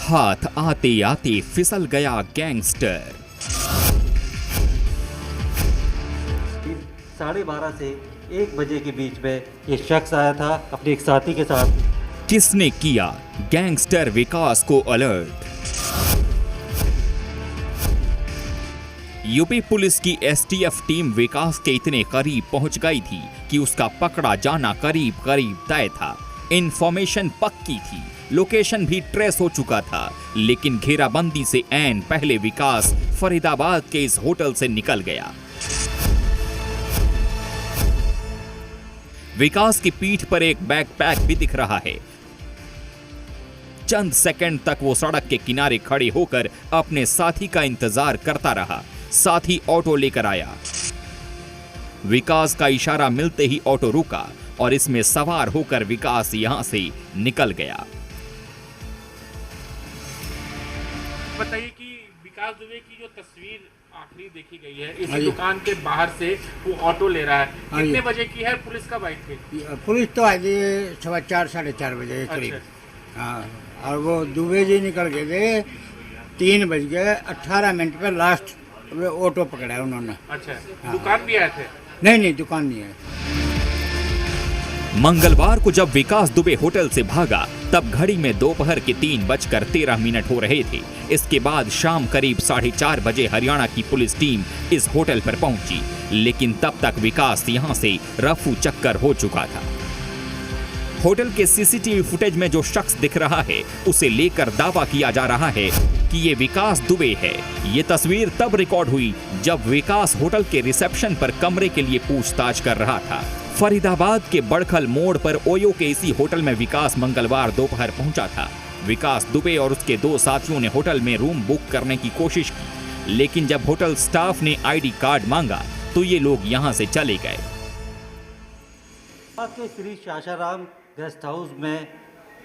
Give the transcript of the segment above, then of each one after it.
हाथ आते आते फिसल गया गैंगस्टर। 12:30 से 1 बजे के बीच में ये शख्स आया था अपने एक साथी के साथ। किसने किया गैंगस्टर विकास को अलर्ट? यूपी पुलिस की एसटीएफ टीम विकास के इतने करीब पहुंच गई थी कि उसका पकड़ा जाना करीब करीब तय था। इंफॉर्मेशन पक्की थी, लोकेशन भी ट्रेस हो चुका था, लेकिन घेराबंदी से ऐन पहले विकास फरीदाबाद के इस होटल से निकल गया। विकास की पीठ पर एक बैकपैक भी दिख रहा है। चंद सेकंड तक वो सड़क के किनारे खड़े होकर अपने साथी का इंतजार करता रहा। साथी ऑटो लेकर आया। विकास का इशारा मिलते ही ऑटो रुका और इसमें सवार होकर विकास यहां से निकल गया। बताइए कि विकास दुबे की जो तस्वीर आखिरी देखी गई है, इस दुकान के बाहर से वो ऑटो ले रहा है, कितने बजे की है? पुलिस कब आई थी? पुलिस तो आई थी 4:15 साढ़े 4 बजे के करीब। हाँ, और वो दुबे जी निकल गए थे 3:18 पर लास्ट ऑटो पकड़ा है उन्होंने। अच्छा, हाँ। दुकान भी आए थे? नहीं, दुकान नहीं है। मंगलवार को जब विकास दुबे होटल से भागा तब घड़ी में दोपहर के 3:13 हो रहे थे। इसके बाद शाम करीब 4:30 बजे हरियाणा की पुलिस टीम इस होटल पर पहुंची, लेकिन तब तक विकास यहां से रफू चक्कर हो चुका था। होटल के सीसीटीवी फुटेज में जो शख्स दिख रहा है उसे लेकर दावा किया जा रहा है कि ये विकास दुबे है। ये तस्वीर तब रिकॉर्ड हुई जब विकास होटल के रिसेप्शन पर कमरे के लिए पूछताछ कर रहा था। फरीदाबाद के बड़खल मोड़ पर ओयो के इसी होटल में विकास मंगलवार दोपहर पहुंचा था। विकास दुबे और उसके 2 साथियों ने होटल में रूम बुक करने की कोशिश की, लेकिन जब होटल स्टाफ ने आईडी कार्ड मांगा तो ये लोग यहां से चले गए। के श्री शाशाराम गेस्ट हाउस में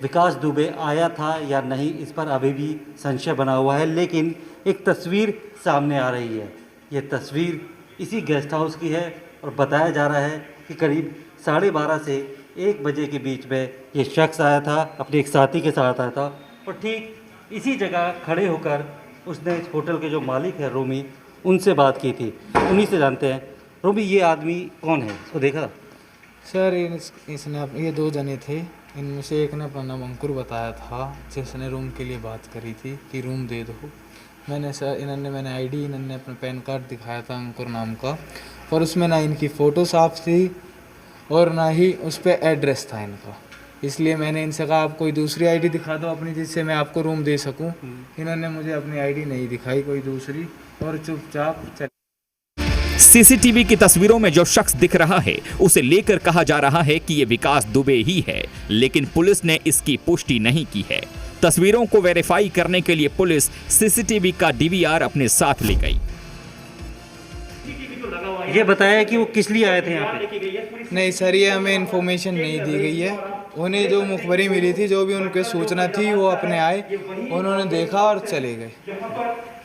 विकास दुबे आया था या नहीं, इस पर अभी भी संशय बना हुआ है, लेकिन एक तस्वीर सामने आ रही है। ये तस्वीर इसी गेस्ट हाउस की है और बताया जा रहा है कि करीब 12:30 से 1 बजे के बीच में ये शख्स आया था, अपने एक साथी के साथ आया था और ठीक इसी जगह खड़े होकर उसने इस होटल के जो मालिक है रोमी, उनसे बात की थी। उन्हीं से जानते हैं। रोमी, ये आदमी कौन है, इसको देखा? सर इसने ये 2 जने थे, इनमें से एक ने अपना नाम अंकुर बताया था, जिसने रूम के लिए बात करी थी कि रूम दे दो। मैंने आईडी, इन्होंने अपना पैन कार्ड दिखाया था अंकुर नाम का, पर उसमें ना इनकी फ़ोटो साफ थी और ना ही उस पर एड्रेस था इनका। इसलिए मैंने इनसे कहा आप कोई दूसरी आईडी दिखा दो अपनी, जिससे मैं आपको रूम दे सकूं। इन्होंने मुझे अपनी आईडी नहीं दिखाई कोई दूसरी और चुपचाप चले। सीसीटीवी की तस्वीरों में जो शख्स दिख रहा है उसे लेकर कहा जा रहा है कि ये विकास दुबे ही है, लेकिन पुलिस ने इसकी पुष्टि नहीं की है। तस्वीरों को वेरीफाई करने के लिए पुलिस सीसीटीवी का डीवीआर अपने साथ ले गई। ये बताया कि वो किस लिए आए थे यहाँ पे? नहीं सर, ये हमें इन्फॉर्मेशन नहीं दी गई है। उन्हें जो मुखबरी मिली थी, जो भी उनके सूचना थी, वो अपने आए, उन्होंने देखा और चले गए।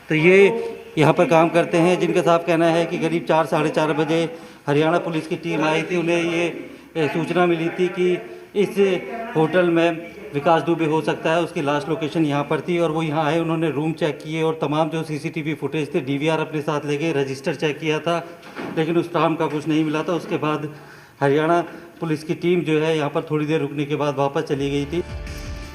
तो ये यहाँ पर काम करते हैं, जिनका साफ कहना है कि करीब 4 साढ़े 4 बजे हरियाणा पुलिस की टीम आई थी। उन्हें ये सूचना मिली थी कि इस होटल में विकास दुबे हो सकता है। उसकी लास्ट लोकेशन यहाँ पर थी और वो यहाँ आए, उन्होंने रूम चेक किए और तमाम जो सीसीटीवी फुटेज थे, डीवीआर अपने साथ ले गए, रजिस्टर चेक किया था, लेकिन उस काम का कुछ नहीं मिला था। उसके बाद हरियाणा पुलिस की टीम जो है यहाँ पर थोड़ी देर रुकने के बाद वापस चली गई थी।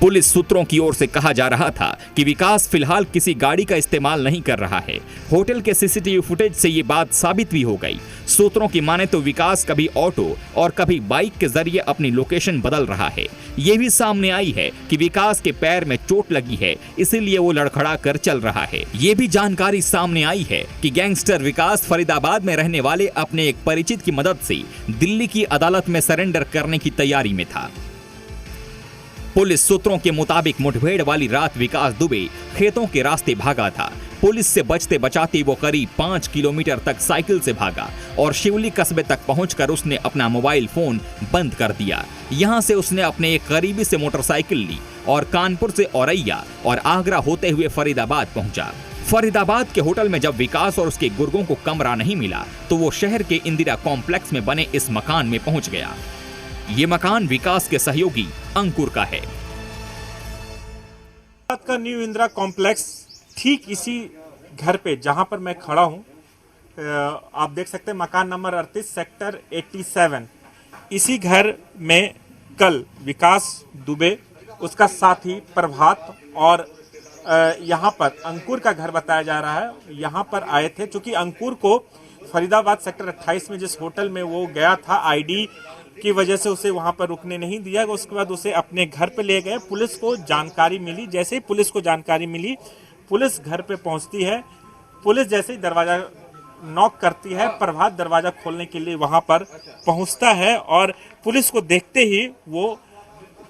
पुलिस सूत्रों की ओर से कहा जा रहा था कि विकास फिलहाल किसी गाड़ी का इस्तेमाल नहीं कर रहा है। होटल के सीसीटीवी फुटेज से ये बात साबित भी हो गई। सूत्रों की माने तो विकास कभी ऑटो और कभी बाइक के जरिए अपनी लोकेशन बदल रहा है। ये भी सामने आई है कि विकास के पैर में चोट लगी है, इसीलिए वो लड़खड़ा कर चल रहा है। ये भी जानकारी सामने आई है कि गैंगस्टर विकास फरीदाबाद में रहने वाले अपने एक परिचित की मदद से दिल्ली की अदालत में सरेंडर करने की तैयारी में था। पुलिस सूत्रों के मुताबिक मुठभेड़ वाली रात विकास दुबे खेतों के रास्ते भागा था। पुलिस से बचते बचाते वो करीब 5 किलोमीटर तक साइकिल से भागा और शिवली कस्बे तक पहुंचकर उसने अपना मोबाइल फोन बंद कर दिया। यहां से उसने अपने एक करीबी से मोटरसाइकिल ली और कानपुर से औरैया और आगरा होते हुए फरीदाबाद पहुंचा। फरीदाबाद के होटल में जब विकास और उसके गुर्गों को कमरा नहीं मिला तो वो शहर के इंदिरा कॉम्प्लेक्स में बने इस मकान में पहुंच गया। ये मकान विकास के सहयोगी अंकुर का है। रात का न्यू इंदिरा कॉम्प्लेक्स ठीक इसी घर पे जहां पर मैं खड़ा हूं, आप देख सकते हैं मकान नंबर 38 सेक्टर 87। इसी घर में कल विकास दुबे, उसका साथी प्रभात और यहाँ पर अंकुर का घर बताया जा रहा है, यहाँ पर आए थे। चूंकि अंकुर को फरीदाबाद सेक्टर 28 में जिस होटल में वो गया था, आईडी की वजह से उसे वहां पर रुकने नहीं दिया। उसके बाद उसे अपने घर पे ले गए। पुलिस को जानकारी मिली, जैसे ही पुलिस को जानकारी मिली, पुलिस घर पे पहुंचती है। पुलिस जैसे ही दरवाजा नॉक करती है, प्रभात दरवाजा खोलने के लिए वहां पर पहुंचता है और पुलिस को देखते ही वो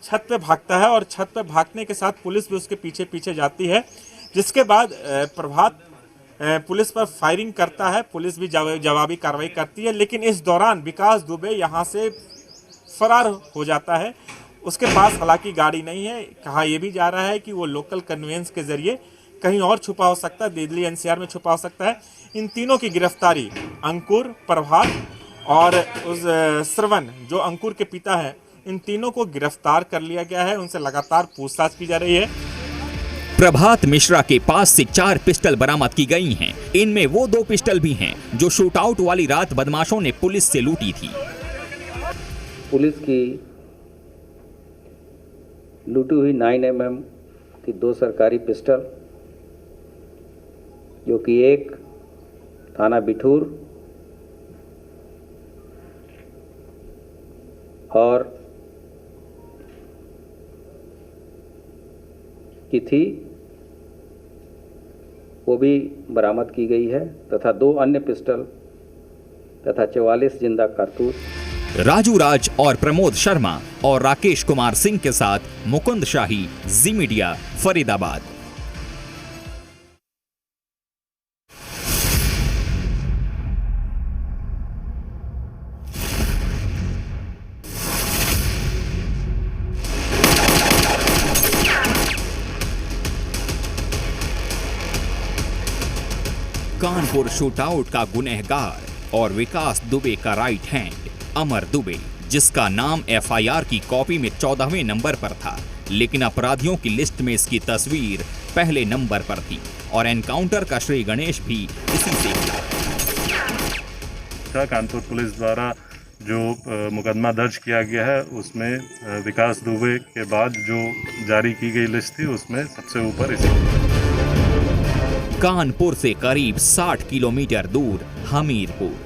छत पे भागता है और छत पे भागने के साथ पुलिस भी उसके पीछे पीछे जाती है। जिसके बाद प्रभात पुलिस पर फायरिंग करता है। पुलिस भी जवाबी कार्रवाई करती है, लेकिन इस दौरान विकास दुबे यहाँ से फरार हो जाता है। उसके पास हालांकि गाड़ी नहीं है। कहा यह भी जा रहा है कि वो लोकल कन्वेंस के जरिए कहीं और छुपा हो सकता है, दिल्ली एनसीआर में छुपा हो सकता है। इन तीनों की गिरफ्तारी, अंकुर, प्रभात और उस श्रवण जो अंकुर के पिता है, इन तीनों को गिरफ्तार कर लिया गया है। उनसे लगातार पूछताछ की जा रही है। प्रभात मिश्रा के पास से 4 पिस्टल बरामद की गई हैं। इनमें वो 2 पिस्टल भी हैं जो शूटआउट वाली रात बदमाशों ने पुलिस से लूटी थी। पुलिस की लूटी हुई 9mm की 2 सरकारी पिस्टल, जो कि एक थाना बिठूर और की थी, वो भी बरामद की गई है, तथा 2 अन्य पिस्टल तथा 44 जिंदा कारतूस। राजू राज और प्रमोद शर्मा और राकेश कुमार सिंह के साथ मुकुंद शाही, जी मीडिया, फरीदाबाद। कानपुर शूटआउट का गुनहगार और विकास दुबे का राइट हैंड अमर दुबे, जिसका नाम एफआईआर की कॉपी में 14वें नंबर पर था, लेकिन अपराधियों की लिस्ट में इसकी तस्वीर पहले नंबर पर थी और एनकाउंटर का श्री गणेश भी इसी से था। कानपुर पुलिस द्वारा जो मुकदमा दर्ज किया गया है, उसमें विकास दुबे के बाद जो जारी की गई लिस्ट थी, उसमें सबसे ऊपर इसी। कानपुर से करीब 60 किलोमीटर दूर हमीरपुर,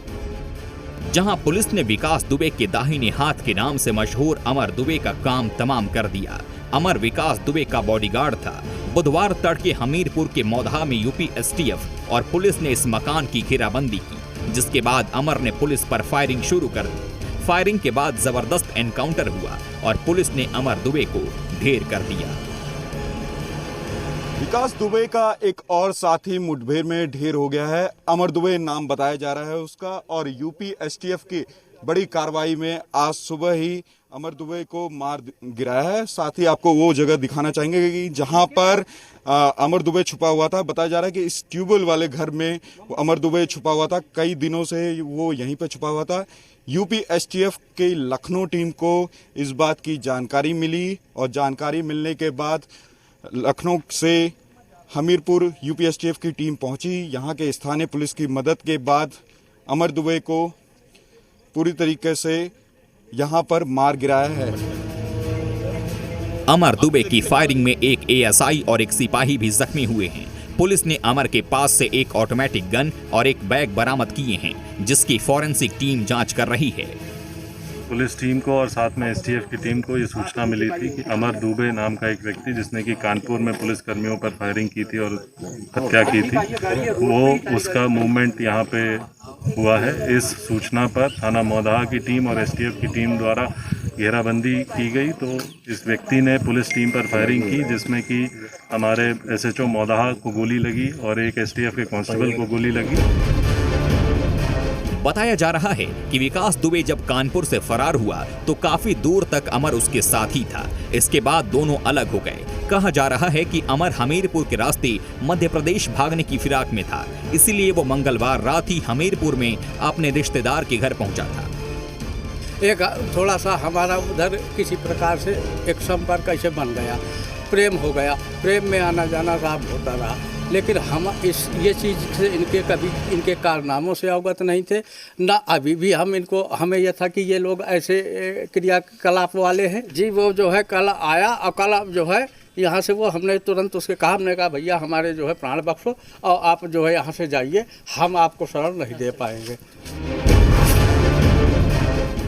जहां पुलिस ने विकास दुबे के दाहिने हाथ के नाम से मशहूर अमर दुबे का काम तमाम कर दिया। अमर विकास दुबे का बॉडीगार्ड था। बुधवार तड़के हमीरपुर के मौधा में यूपी एसटीएफ और पुलिस ने इस मकान की घेराबंदी की, जिसके बाद अमर ने पुलिस पर फायरिंग शुरू कर दी। फायरिंग के बाद जबरदस्त एनकाउंटर हुआ और पुलिस ने अमर दुबे को ढेर कर दिया। विकास दुबे का एक और साथी मुठभेड़ में ढेर हो गया है। अमर दुबे नाम बताया जा रहा है उसका, और यूपी एसटीएफ की बड़ी कार्रवाई में आज सुबह ही अमर दुबे को मार गिराया है। साथ ही आपको वो जगह दिखाना चाहेंगे कि जहां पर अमर दुबे छुपा हुआ था। बताया जा रहा है कि इस ट्यूबवेल वाले घर में अमर दुबे छुपा हुआ था। कई दिनों से वो यहीं पर छुपा हुआ था। यूपी एसटीएफ की लखनऊ टीम को इस बात की जानकारी मिली और जानकारी मिलने के बाद लखनऊ से हमीरपुर यूपी एसटीएफ की टीम पहुंची। यहां के स्थानीय पुलिस की मदद के बाद अमर दुबे को पूरी तरीके से यहां पर मार गिराया है। अमर दुबे की फायरिंग में एक एएसआई और एक सिपाही भी जख्मी हुए हैं। पुलिस ने अमर के पास से एक ऑटोमेटिक गन और एक बैग बरामद किए हैं, जिसकी फॉरेंसिक टीम जांच कर रही है। पुलिस टीम को और साथ में एसटीएफ की टीम को ये सूचना मिली थी कि अमर दुबे नाम का एक व्यक्ति, जिसने कि कानपुर में पुलिस कर्मियों पर फायरिंग की थी और हत्या की थी, वो उसका मूवमेंट यहाँ पे हुआ है। इस सूचना पर थाना मौधा की टीम और एसटीएफ की टीम द्वारा घेराबंदी की गई। तो इस व्यक्ति ने पुलिस टीम पर फायरिंग की, जिसमें कि हमारे एसएचओ मौधा को गोली लगी और एक एसटीएफ के कांस्टेबल को गोली लगी। बताया जा रहा है कि विकास दुबे जब कानपुर से फरार हुआ तो काफी दूर तक अमर उसके साथ ही था। इसके बाद दोनों अलग हो गए। कहा जा रहा है कि अमर हमीरपुर के रास्ते मध्य प्रदेश भागने की फिराक में था, इसीलिए वो मंगलवार रात ही हमीरपुर में अपने रिश्तेदार के घर पहुंचा था। एक थोड़ा सा हमारा उधर किसी प्रकार से एक संपर्क ऐसे बन गया, प्रेम हो गया, प्रेम में आना जाना साहब होता रहा। लेकिन हम ये चीज़ से इनके कारनामों से अवगत नहीं थे, ना अभी भी हमें यह था कि ये लोग ऐसे क्रियाकलाप वाले हैं जी। वो जो है कल आया और कल जो है यहाँ से वो हमने तुरंत उसके कहा, हमने कहा भैया हमारे जो है प्राण बख्शो और आप जो है यहाँ से जाइए, हम आपको शरण नहीं दे पाएंगे।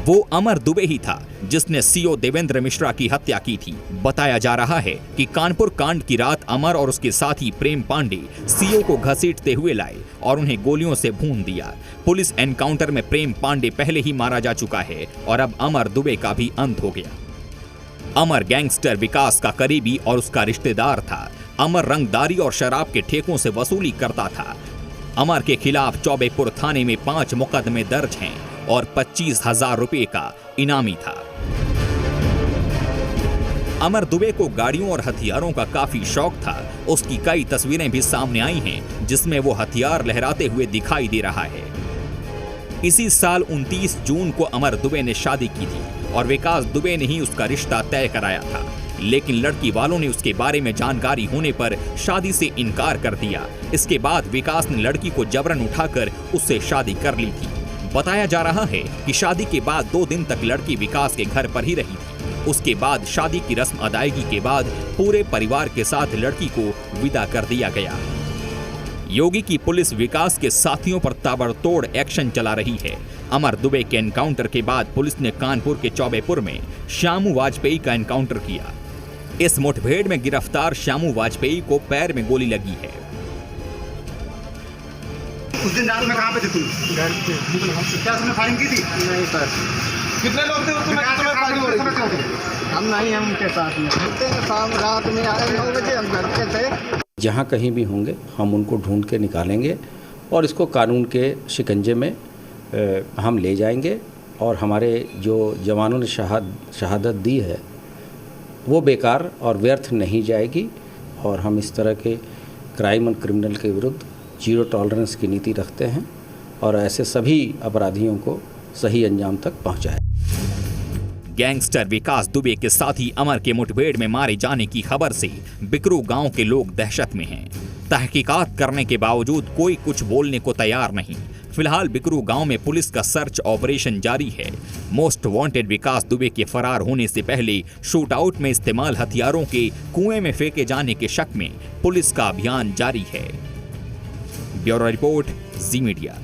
वो अमर दुबे ही था जिसने सीओ देवेंद्र मिश्रा की हत्या की थी। बताया जा रहा है कि कानपुर कांड की रात अमर और उसके साथी प्रेम पांडे सीओ को घसीटते हुए लाए और उन्हें गोलियों से भून दिया। पुलिस एनकाउंटर में प्रेम पांडे पहले ही मारा जा चुका है और अब अमर दुबे का भी अंत हो गया। अमर गैंगस्टर विकास का करीबी और उसका रिश्तेदार था। अमर रंगदारी और शराब के ठेकों से वसूली करता था। अमर के खिलाफ चौबेपुर थाने में 5 मुकदमे दर्ज हैं और 25,000 रुपए का इनामी था। अमर दुबे को गाड़ियों और हथियारों का काफी शौक था। उसकी कई तस्वीरें भी सामने आई हैं जिसमें वो हथियार लहराते हुए दिखाई दे रहा है। इसी साल 29 जून को अमर दुबे ने शादी की थी और विकास दुबे ने ही उसका रिश्ता तय कराया था, लेकिन लड़की वालों ने उसके बारे में जानकारी होने पर शादी से इनकार कर दिया। इसके बाद विकास ने लड़की को जबरन उठाकर उससे शादी कर ली थी। बताया जा रहा है कि शादी के बाद 2 दिन तक लड़की विकास के घर पर ही रही थी। उसके बाद शादी की रस्म अदायगी के बाद पूरे परिवार के साथ लड़की को विदा कर दिया गया। योगी की पुलिस विकास के साथियों पर ताबड़तोड़ एक्शन चला रही है। अमर दुबे के एनकाउंटर के बाद पुलिस ने कानपुर के चौबेपुर में श्यामू वाजपेयी का एनकाउंटर किया। इस मुठभेड़ में गिरफ्तार श्यामू वाजपेयी को पैर में गोली लगी है। उस दिन रात में कहाँ पे थे तुम? घर पे। क्या तुमने फायरिंग की थी? नहीं सर। कितने लोग थे उस समय? फायरिंग हो रही थी? हम नहीं हैं उनके साथ में। शाम रात में आए 9 बजे हम घर पे थे। जहाँ कहीं भी होंगे हम उनको ढूंढ के निकालेंगे और इसको कानून के शिकंजे में हम ले जाएंगे और हमारे जो जवानों ने शहादत दी है वो बेकार और व्यर्थ नहीं जाएगी। और हम इस तरह के क्राइम और क्रिमिनल के विरुद्ध 0 टॉलरेंस की नीति रखते हैं और ऐसे सभी अपराधियों को सही अंजाम तक पहुंचाएं। गैंगस्टर विकास दुबे के साथी अमर के मुठभेड़ में मारे जाने की खबर से बिकरू गांव के लोग दहशत में हैं। तहकीकात करने के बावजूद कोई कुछ बोलने को तैयार नहीं। फिलहाल बिकरू गांव में पुलिस का सर्च ऑपरेशन जारी है। मोस्ट वांटेड विकास दुबे के फरार होने से पहले शूटआउट में इस्तेमाल हथियारों के कुएं में फेंके जाने के शक में पुलिस का अभियान जारी है। ब्यूरो रिपोर्ट, जी मीडिया।